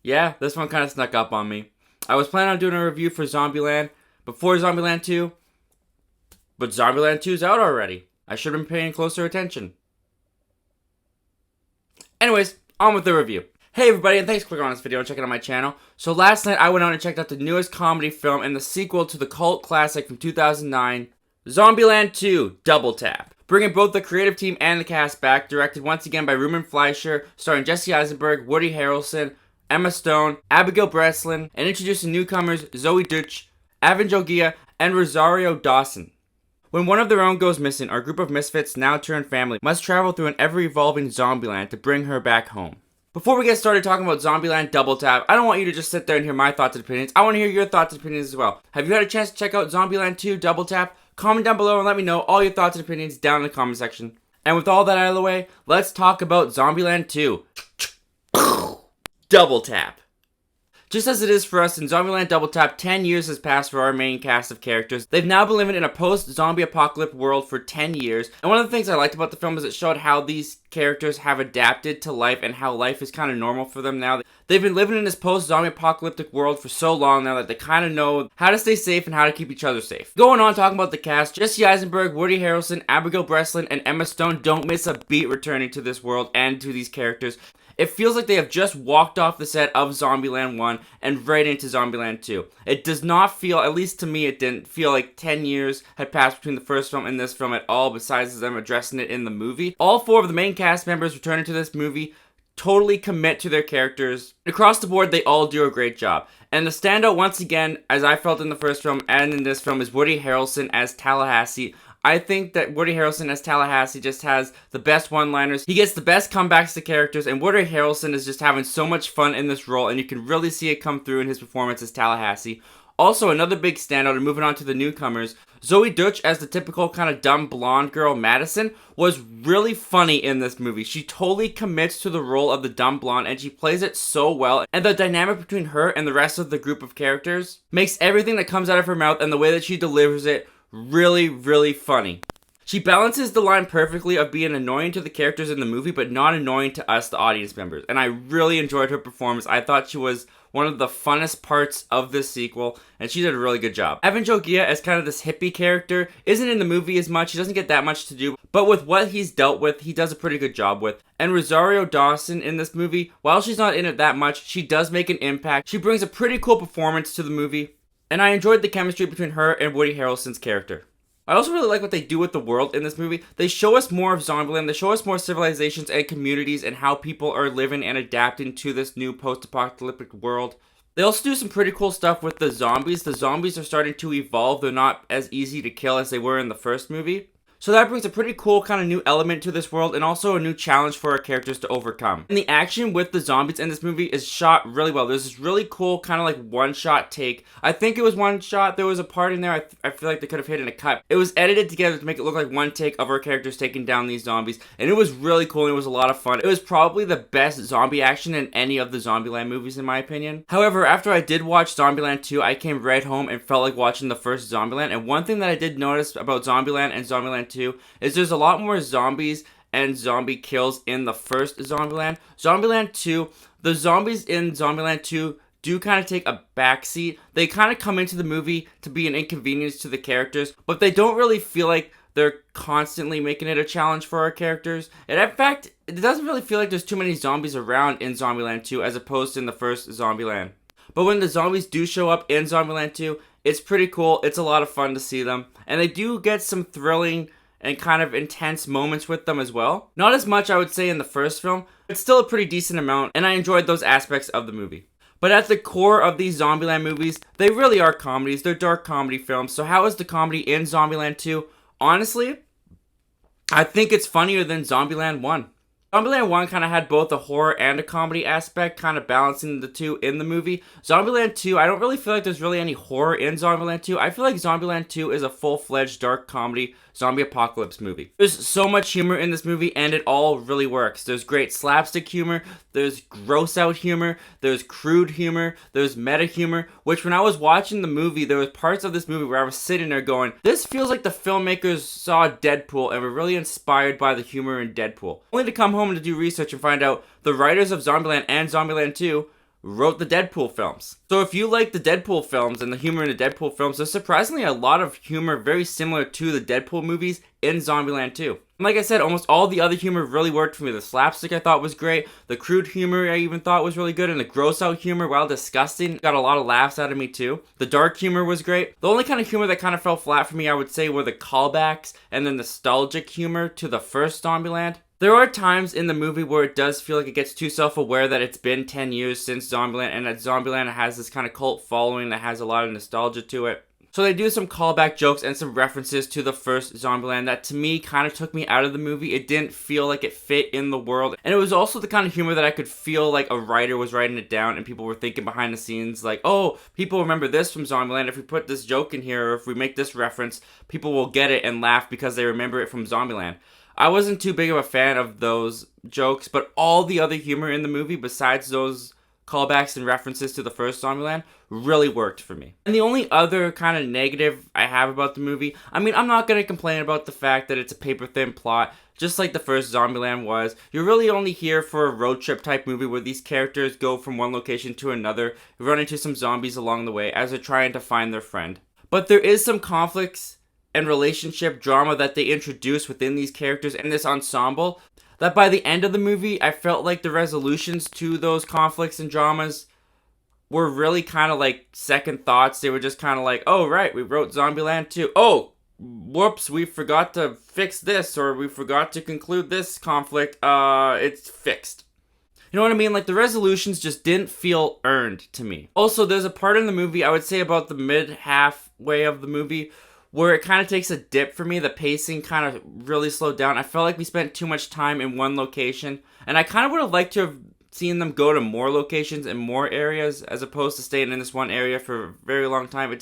Yeah, this one kind of snuck up on me. I was planning on doing a review for Zombieland before Zombieland 2, but Zombieland 2 is out already. I should have been paying closer attention. Anyways, on with the review. Hey everybody, and thanks for clicking on this video and checking out my channel. So last night I went out and checked out the newest comedy film and the sequel to the cult classic from 2009, Zombieland 2 Double Tap. Bringing both the creative team and the cast back, directed once again by Ruben Fleischer, starring Jesse Eisenberg, Woody Harrelson, Emma Stone, Abigail Breslin, and introducing newcomers Zoe Deutch, Avin Jogia, and Rosario Dawson. When one of their own goes missing, our group of misfits, now turned family, must travel through an ever-evolving Zombieland to bring her back home. Before we get started talking about Zombieland Double Tap, I don't want you to just sit there and hear my thoughts and opinions. I want to hear your thoughts and opinions as well. Have you had a chance to check out Zombieland 2 Double Tap? Comment down below and let me know all your thoughts and opinions down in the comment section. And with all that out of the way, let's talk about Zombieland 2 Double Tap. Just as it is for us in Zombieland Double Tap, 10 years has passed for our main cast of characters. They've now been living in a post-zombie apocalypse world for 10 years. And one of the things I liked about the film is it showed how these characters have adapted to life and how life is kind of normal for them now. They've been living in this post-zombie apocalyptic world for so long now that they kind of know how to stay safe and how to keep each other safe. Going on talking about the cast, Jesse Eisenberg, Woody Harrelson, Abigail Breslin, and Emma Stone don't miss a beat returning to this world and to these characters. It feels like they have just walked off the set of Zombieland 1 and right into Zombieland 2. It does not feel, at least to me, it didn't feel like 10 years had passed between the first film and this film at all, besides them addressing it in the movie. All four of the main cast members returning to this movie totally commit to their characters. Across the board, they all do a great job. And the standout, once again, as I felt in the first film and in this film, is Woody Harrelson as Tallahassee. I think that Woody Harrelson as Tallahassee just has the best one-liners. He gets the best comebacks to characters, and Woody Harrelson is just having so much fun in this role, and you can really see it come through in his performance as Tallahassee. Also, another big standout, and moving on to the newcomers, Zoe Deutch as the typical kind of dumb blonde girl Madison was really funny in this movie. She totally commits to the role of the dumb blonde, and she plays it so well. And the dynamic between her and the rest of the group of characters makes everything that comes out of her mouth and the way that she delivers it really, really funny. She balances the line perfectly of being annoying to the characters in the movie, but not annoying to us, the audience members. And I really enjoyed her performance. I thought she was one of the funnest parts of this sequel, and she did a really good job. Avin Jogia, as kind of this hippie character, isn't in the movie as much. He doesn't get that much to do, but with what he's dealt with, he does a pretty good job with. And Rosario Dawson in this movie, while she's not in it that much, she does make an impact. She brings a pretty cool performance to the movie. And I enjoyed the chemistry between her and Woody Harrelson's character. I also really like what they do with the world in this movie. They show us more of Zombieland, they show us more civilizations and communities and how people are living and adapting to this new post-apocalyptic world. They also do some pretty cool stuff with the zombies. The zombies are starting to evolve. They're not as easy to kill as they were in the first movie. So that brings a pretty cool kind of new element to this world and also a new challenge for our characters to overcome. And the action with the zombies in this movie is shot really well. There's this really cool kind of like one-shot take. I think it was one shot. There was a part in there I feel like they could have hidden a cut. It was edited together to make it look like one take of our characters taking down these zombies. And it was really cool and it was a lot of fun. It was probably the best zombie action in any of the Zombieland movies in my opinion. However, after I did watch Zombieland 2, I came right home and felt like watching the first Zombieland. And one thing that I did notice about Zombieland and Zombieland 2 is there's a lot more zombies and zombie kills in the first Zombieland. Zombieland 2, the zombies in Zombieland 2 do kind of take a backseat. They kind of come into the movie to be an inconvenience to the characters, but they don't really feel like they're constantly making it a challenge for our characters. And in fact, it doesn't really feel like there's too many zombies around in Zombieland 2 as opposed to in the first Zombieland. But when the zombies do show up in Zombieland 2, it's pretty cool. It's a lot of fun to see them. And they do get some thrilling and kind of intense moments with them as well. Not as much, I would say, in the first film, but still a pretty decent amount, and I enjoyed those aspects of the movie. But at the core of these Zombieland movies, they really are comedies. They're dark comedy films. So how is the comedy in Zombieland 2? Honestly, I think it's funnier than Zombieland 1. Zombieland 1 kind of had both a horror and a comedy aspect, kind of balancing the two in the movie. Zombieland 2, I don't really feel like there's really any horror in Zombieland 2. I feel like Zombieland 2 is a full-fledged dark comedy zombie apocalypse movie. There's so much humor in this movie and it all really works. There's great slapstick humor, there's gross out humor, there's crude humor, there's meta humor, which when I was watching the movie, there was parts of this movie where I was sitting there going, this feels like the filmmakers saw Deadpool and were really inspired by the humor in Deadpool. Only to come home and to do research and find out the writers of Zombieland and Zombieland 2 wrote the Deadpool films. So if you like the Deadpool films and the humor in the Deadpool films, there's surprisingly a lot of humor very similar to the Deadpool movies in Zombieland 2. And like I said, almost all the other humor really worked for me. The slapstick I thought was great. The crude humor I even thought was really good. And the gross out humor, while disgusting, got a lot of laughs out of me too. The dark humor was great. The only kind of humor that kind of fell flat for me, I would say, were the callbacks and the nostalgic humor to the first Zombieland. There are times in the movie where it does feel like it gets too self-aware that it's been 10 years since Zombieland, and that Zombieland has this kind of cult following that has a lot of nostalgia to it. So they do some callback jokes and some references to the first Zombieland that to me kind of took me out of the movie. It didn't feel like it fit in the world. And it was also the kind of humor that I could feel like a writer was writing it down and people were thinking behind the scenes like, oh, people remember this from Zombieland. If we put this joke in here or if we make this reference, people will get it and laugh because they remember it from Zombieland. I wasn't too big of a fan of those jokes, but all the other humor in the movie besides those callbacks and references to the first Zombieland really worked for me. And the only other kind of negative I have about the movie, I mean, I'm not going to complain about the fact that it's a paper-thin plot, just like the first Zombieland was. You're really only here for a road trip type movie where these characters go from one location to another, run into some zombies along the way as they're trying to find their friend. But there is some conflicts and relationship drama that they introduce within these characters and this ensemble that by the end of the movie, I felt like the resolutions to those conflicts and dramas were really kind of like second thoughts. They were just kind of like, oh, right, we wrote Zombieland 2. Oh, whoops, we forgot to fix this, or we forgot to conclude this conflict. It's fixed. You know what I mean? Like, the resolutions just didn't feel earned to me. Also, there's a part in the movie, I would say about the mid-halfway of the movie, where it kind of takes a dip for me. The pacing kind of really slowed down. I felt like we spent too much time in one location, and I kind of would have liked to have seen them go to more locations and more areas as opposed to staying in this one area for a very long time.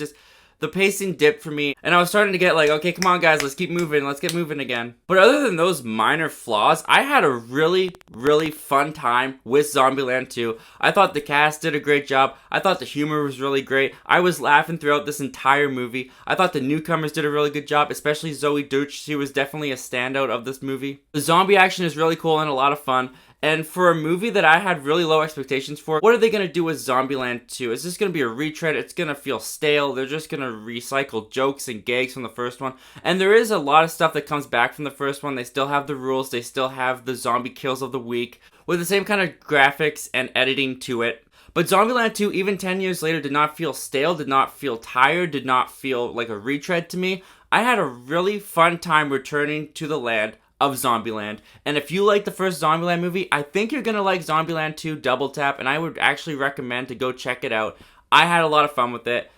The pacing dipped for me, and I was starting to get like, okay, come on guys, let's keep moving, let's get moving again. But other than those minor flaws, I had a really, really fun time with Zombieland 2. I thought the cast did a great job. I thought the humor was really great. I was laughing throughout this entire movie. I thought the newcomers did a really good job, especially Zoe Deutch. She was definitely a standout of this movie. The zombie action is really cool and a lot of fun. And for a movie that I had really low expectations for, what are they going to do with Zombieland 2? Is this going to be a retread? It's going to feel stale. They're just going to recycle jokes and gags from the first one. And there is a lot of stuff that comes back from the first one. They still have the rules. They still have the zombie kills of the week with the same kind of graphics and editing to it. But Zombieland 2, even 10 years later, did not feel stale, did not feel tired, did not feel like a retread to me. I had a really fun time returning to the land of Zombieland. And if you like the first Zombieland movie, I think you're gonna like Zombieland 2 Double Tap, and I would actually recommend to go check it out. I had a lot of fun with it.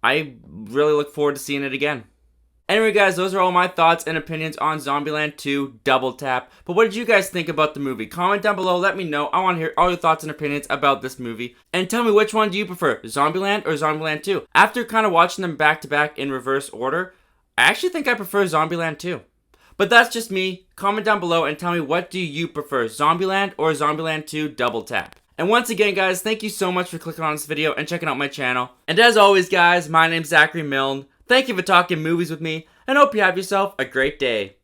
I really look forward to seeing it again. Anyway guys, those are all my thoughts and opinions on Zombieland 2 Double Tap. But what did you guys think about the movie? Comment down below, let me know. I want to hear all your thoughts and opinions about this movie. And tell me, which one do you prefer, Zombieland or Zombieland 2? After kind of watching them back to back in reverse order, I actually think I prefer Zombieland 2. But that's just me. Comment down below and tell me, what do you prefer, Zombieland or Zombieland 2 Double Tap? And once again guys, thank you so much for clicking on this video and checking out my channel. And as always guys, my name's Zachary Milne. Thank you for talking movies with me, and hope you have yourself a great day.